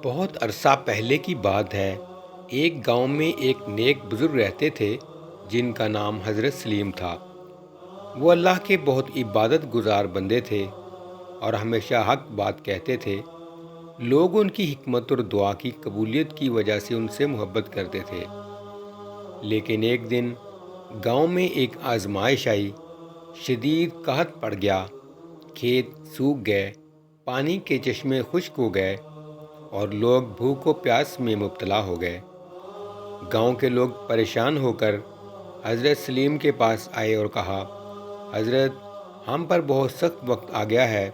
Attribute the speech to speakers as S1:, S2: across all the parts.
S1: بہت عرصہ پہلے کی بات ہے۔ ایک گاؤں میں ایک نیک بزرگ رہتے تھے جن کا نام حضرت سلیم تھا۔ وہ اللہ کے بہت عبادت گزار بندے تھے اور ہمیشہ حق بات کہتے تھے۔ لوگ ان کی حکمت اور دعا کی قبولیت کی وجہ سے ان سے محبت کرتے تھے۔ لیکن ایک دن گاؤں میں ایک آزمائش آئی۔ شدید قحط پڑ گیا، کھیت سوکھ گئے، پانی کے چشمے خشک ہو گئے اور لوگ بھوک و پیاس میں مبتلا ہو گئے۔ گاؤں کے لوگ پریشان ہو کر حضرت سلیم کے پاس آئے اور کہا، حضرت، ہم پر بہت سخت وقت آ گیا ہے،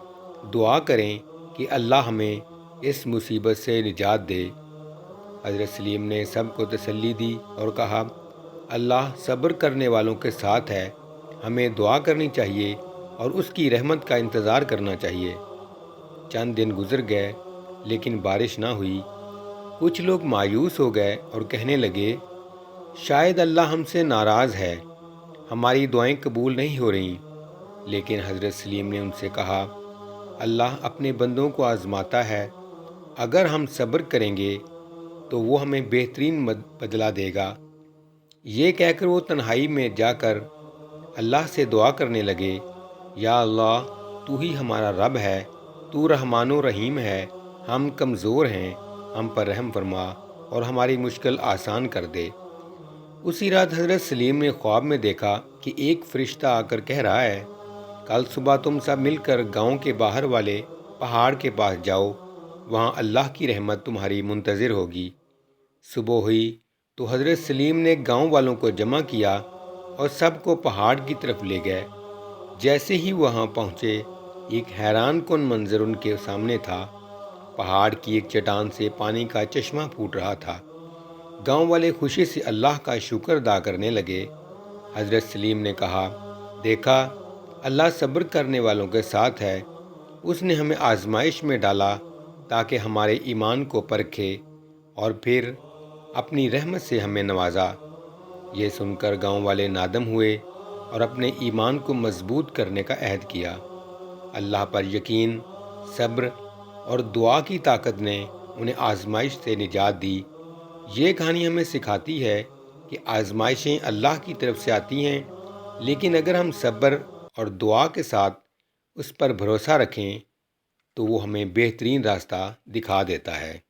S1: دعا کریں کہ اللہ ہمیں اس مصیبت سے نجات دے۔ حضرت سلیم نے سب کو تسلی دی اور کہا، اللہ صبر کرنے والوں کے ساتھ ہے، ہمیں دعا کرنی چاہیے اور اس کی رحمت کا انتظار کرنا چاہیے۔ چند دن گزر گئے لیکن بارش نہ ہوئی۔ کچھ لوگ مایوس ہو گئے اور کہنے لگے، شاید اللہ ہم سے ناراض ہے، ہماری دعائیں قبول نہیں ہو رہیں۔ لیکن حضرت سلیم نے ان سے کہا، اللہ اپنے بندوں کو آزماتا ہے، اگر ہم صبر کریں گے تو وہ ہمیں بہترین بدلہ دے گا۔ یہ کہہ کر وہ تنہائی میں جا کر اللہ سے دعا کرنے لگے، یا اللہ، تو ہی ہمارا رب ہے، تو رحمان و رحیم ہے، ہم کمزور ہیں، ہم پر رحم فرما اور ہماری مشکل آسان کر دے۔ اسی رات حضرت سلیم نے خواب میں دیکھا کہ ایک فرشتہ آ کر کہہ رہا ہے، کل صبح تم سب مل کر گاؤں کے باہر والے پہاڑ کے پاس جاؤ، وہاں اللہ کی رحمت تمہاری منتظر ہوگی۔ صبح ہوئی تو حضرت سلیم نے گاؤں والوں کو جمع کیا اور سب کو پہاڑ کی طرف لے گئے۔ جیسے ہی وہاں پہنچے، ایک حیران کن منظر ان کے سامنے تھا۔ پہاڑ کی ایک چٹان سے پانی کا چشمہ پھوٹ رہا تھا۔ گاؤں والے خوشی سے اللہ کا شکر ادا کرنے لگے۔ حضرت سلیم نے کہا، دیکھا، اللہ صبر کرنے والوں کے ساتھ ہے، اس نے ہمیں آزمائش میں ڈالا تاکہ ہمارے ایمان کو پرکھے اور پھر اپنی رحمت سے ہمیں نوازا۔ یہ سن کر گاؤں والے نادم ہوئے اور اپنے ایمان کو مضبوط کرنے کا عہد کیا۔ اللہ پر یقین، صبر اور دعا کی طاقت نے انہیں آزمائش سے نجات دی۔ یہ کہانی ہمیں سکھاتی ہے کہ آزمائشیں اللہ کی طرف سے آتی ہیں، لیکن اگر ہم صبر اور دعا کے ساتھ اس پر بھروسہ رکھیں تو وہ ہمیں بہترین راستہ دکھا دیتا ہے۔